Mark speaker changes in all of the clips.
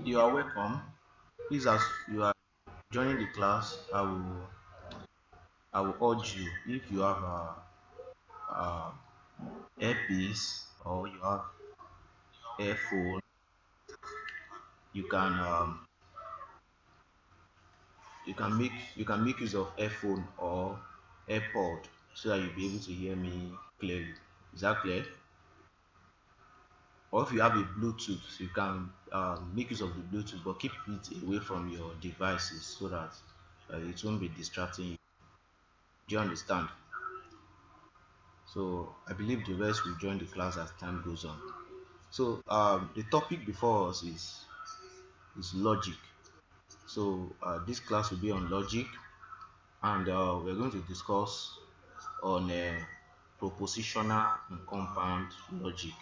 Speaker 1: You are welcome. Please, as you are joining the class, I will urge you, if you have a earpiece or you have earphone, you can you can make use of earphone or AirPod so that you'll be able to hear me clearly. Is that clear? Or if you have a Bluetooth, you can make use of the Bluetooth, but keep it away from your devices so that it won't be distracting you. Do you understand? So I believe the rest will join the class as time goes on. So the topic before us is logic. So this class will be on logic, and we're going to discuss on propositional and compound logic.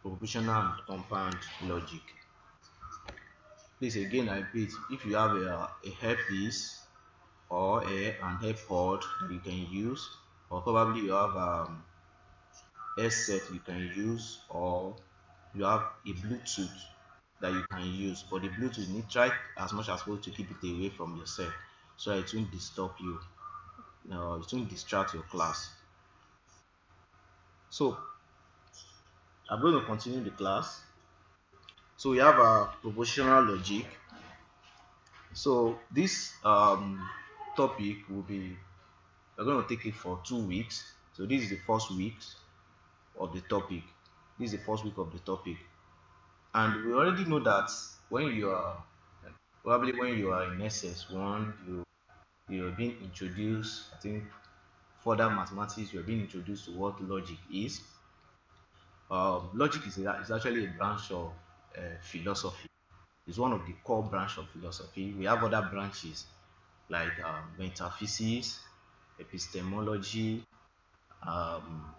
Speaker 1: Propositional and compound logic. Please again, I repeat, if you have a hairpiece or an AirPod that you can use, or probably you have headset you can use, or you have a Bluetooth that you can use, but the Bluetooth, you need try as much as possible to keep it away from yourself so it won't disturb you. It won't distract your class. So I'm going to continue the class. So we have a propositional logic. So this topic will be, we're going to take it for 2 weeks. So this is the first week of the topic. This is the first week of the topic, and we already know that when you are probably when you are in SS1, you're being introduced. I think further mathematics, you're being introduced to what logic is. Logic is actually a branch of philosophy. It's one of the core branch of philosophy. We have other branches like metaphysics, epistemology, um,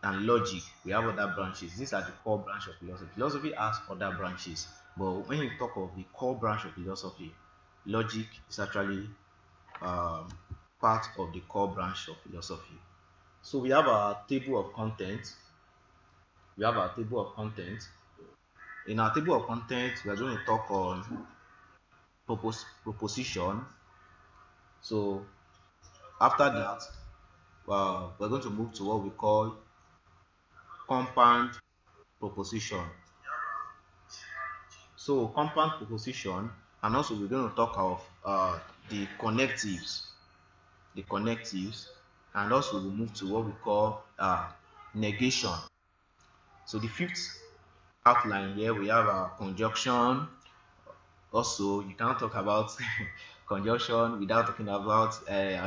Speaker 1: and logic. We have other branches. These are the core branch of philosophy. Philosophy has other branches, but when you talk of the core branch of philosophy, logic is actually um, part of the core branch of philosophy. So we have our table of content. We have our table of content. In our table of content, we are going to talk on proposition. So after that, we're going to move to what we call compound proposition. So compound proposition, and also we're going to talk of the connectives, and also we move to what we call negation. So the fifth outline here, we have a conjunction. Also, you cannot talk about conjunction without talking about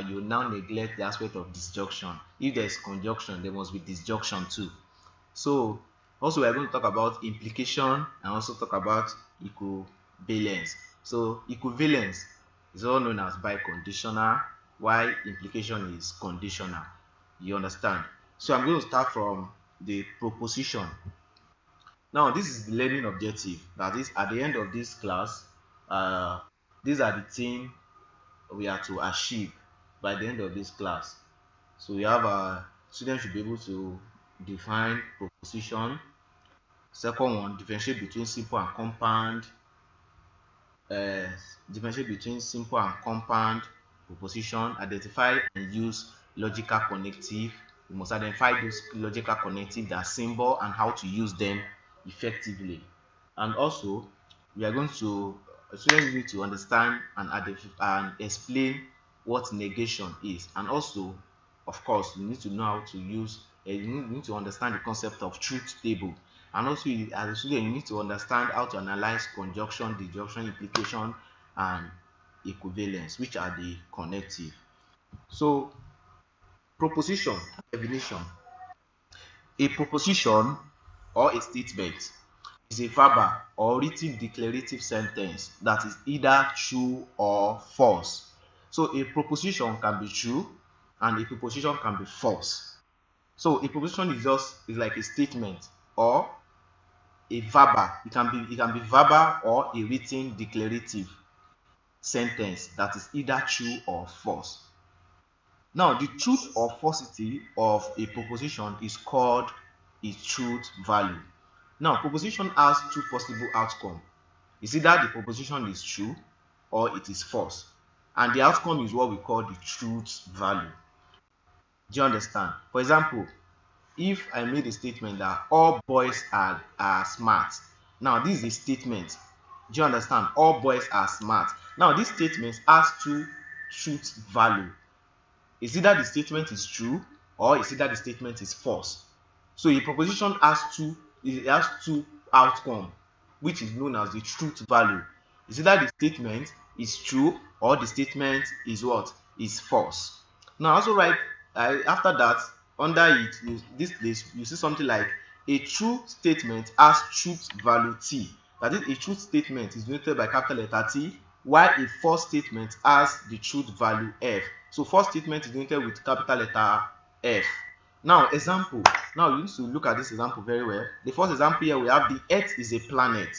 Speaker 1: you now neglect the aspect of disjunction. If there is conjunction, there must be disjunction too. So also we are going to talk about implication and also talk about equivalence. So equivalence is all known as biconditional, while implication is conditional. You understand? So I'm going to start from the proposition. Now this is the learning objective. That is, at the end of this class, these are the things we are to achieve by the end of this class. So we have students should be able to define proposition. Second one, differentiate between simple and compound. Differentiate between simple and compound proposition. Identify and use logical connective. We must identify those logical connective, their symbol, and how to use them effectively. And also, we are going to students need to understand and identify and explain what negation is, and also, of course, you need to know how to use. You need to understand the concept of truth table, and also as a student, you need to understand how to analyze conjunction, disjunction, implication, and equivalence, which are the connective. So, proposition definition. A proposition or a statement is a verbal or written declarative sentence that is either true or false. So a proposition can be true and a proposition can be false. So a proposition is like a statement or a verbal. It can be verbal or a written declarative sentence that is either true or false. Now the truth or falsity of a proposition is called its truth value. Now proposition has two possible outcomes. Is either the proposition is true or it is false, and the outcome is what we call the truth value. Do you understand? For example, if I made a statement that all boys are smart, now this is a statement. Do you understand? All boys are smart. Now this statement has two truth value. Is either the statement is true or is either the statement is false. So a proposition has two outcomes, which is known as the truth value. Is either the statement is true or the statement is what? Is false. Now also write after that, under it, this place you see something like a true statement has truth value T. That is, a truth statement is denoted by capital letter T, while a false statement has the truth value F. So false statement is denoted with capital letter F. Now example. Now you need to look at this example very well. The first example here, we have the Earth is a planet.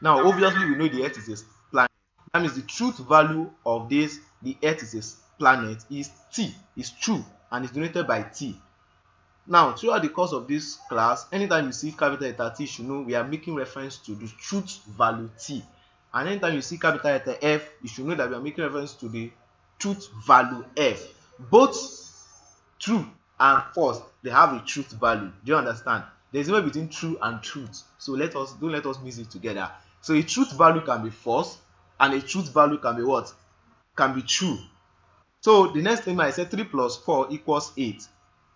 Speaker 1: Now obviously we know the Earth is a planet. That means the truth value of this, the Earth is a planet, is T, is true, and is denoted by T. Now throughout the course of this class, anytime you see capital letter T, you should know we are making reference to the truth value T. And anytime you see capital letter F, you should know that we are making reference to the truth value F. Both true and false, they have a truth value. Do you understand? There's a difference between true and truth. So don't let us mix it together. So a truth value can be false, and a truth value can be what? Can be true. So the next thing I said, 3 plus 4 equals 8.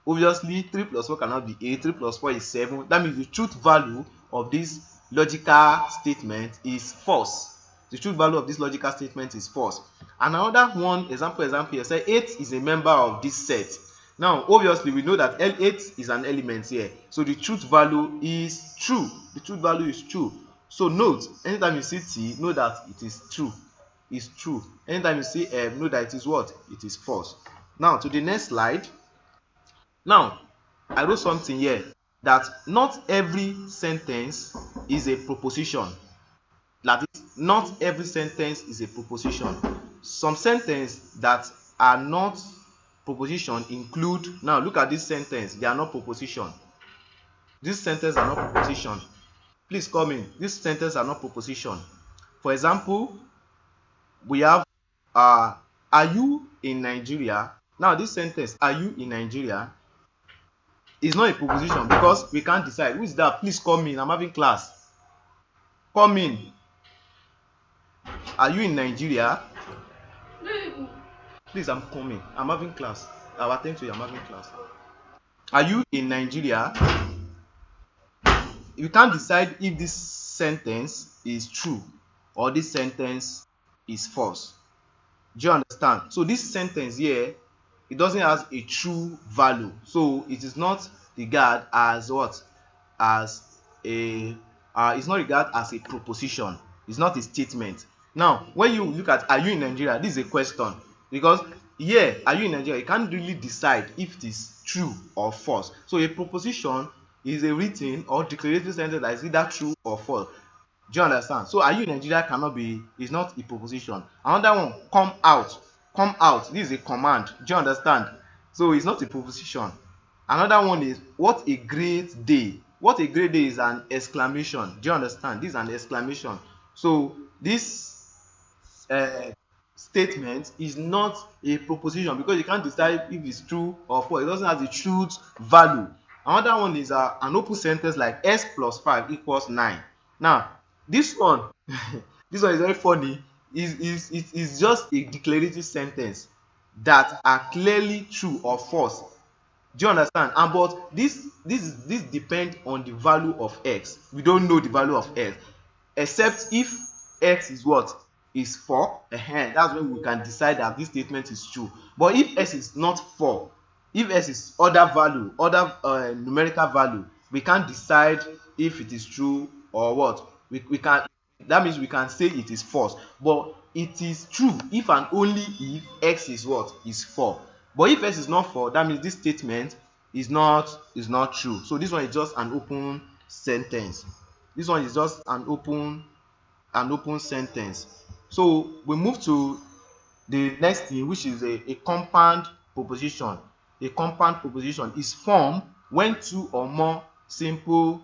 Speaker 1: Obviously 3 plus 4 cannot be 8. 3 plus 4 is 7. That means the truth value of this logical statement is false. The truth value of this logical statement is false. And another one example here, say 8 is a member of this set. Now obviously we know that 8 is an element here, so the truth value is true. The truth value is true. So note, anytime you see T, know that it is true. It's true. Anytime you see F, know that it is what? It is false. Now to the next slide. Now I wrote something here that not every sentence is a proposition. That is, not every sentence is a proposition. Some sentences that are not proposition include, now look at this sentence, they are not proposition. These sentences are not proposition. Please come in. These sentences are not proposition. For example, we have are you in Nigeria? Now this sentence, are you in Nigeria, is not a proposition because we can't decide. Who is that? Please come in. I'm having class. Come in. Are you in Nigeria? Please, I'm coming. I'm having class. I'll attend to you. I'm having class. Are you in Nigeria? You can't decide if this sentence is true or this sentence is false. Do you understand? So this sentence here, it doesn't have a true value. So it is not regarded as what? As a it's not regarded as a proposition. It's not a statement. Now, when you look at are you in Nigeria, this is a question. Because here, are you in Nigeria, you can't really decide if it is true or false. So a proposition is a written or declarative sentence that is either true or false. Do you understand? So are you in Nigeria cannot be, is not a proposition. Another one, come out. Come out. This is a command. Do you understand? So it's not a proposition. Another one is what a great day. What a great day is an exclamation. Do you understand? This is an exclamation. So this statement is not a proposition because you can't decide if it's true or false. It doesn't have the truth value. Another one is an open sentence like S plus 5 equals 9. Now this one this one is very funny. It is just a declarative sentence that are clearly true or false. Do you understand? And but this depends on the value of X. We don't know the value of X except if X is what? Is 4. That's when we can decide that this statement is true. But if S is not 4, if S is other value, other numerical value, we can't decide if it is true or what. We can, that means we can say it is false. But it is true if and only if X is what? Is 4. But if X is not 4, that means this statement is not true. So this one is just an open sentence. This one is just an open sentence. So we move to the next thing, which is a compound proposition. A compound proposition is formed when two or more simple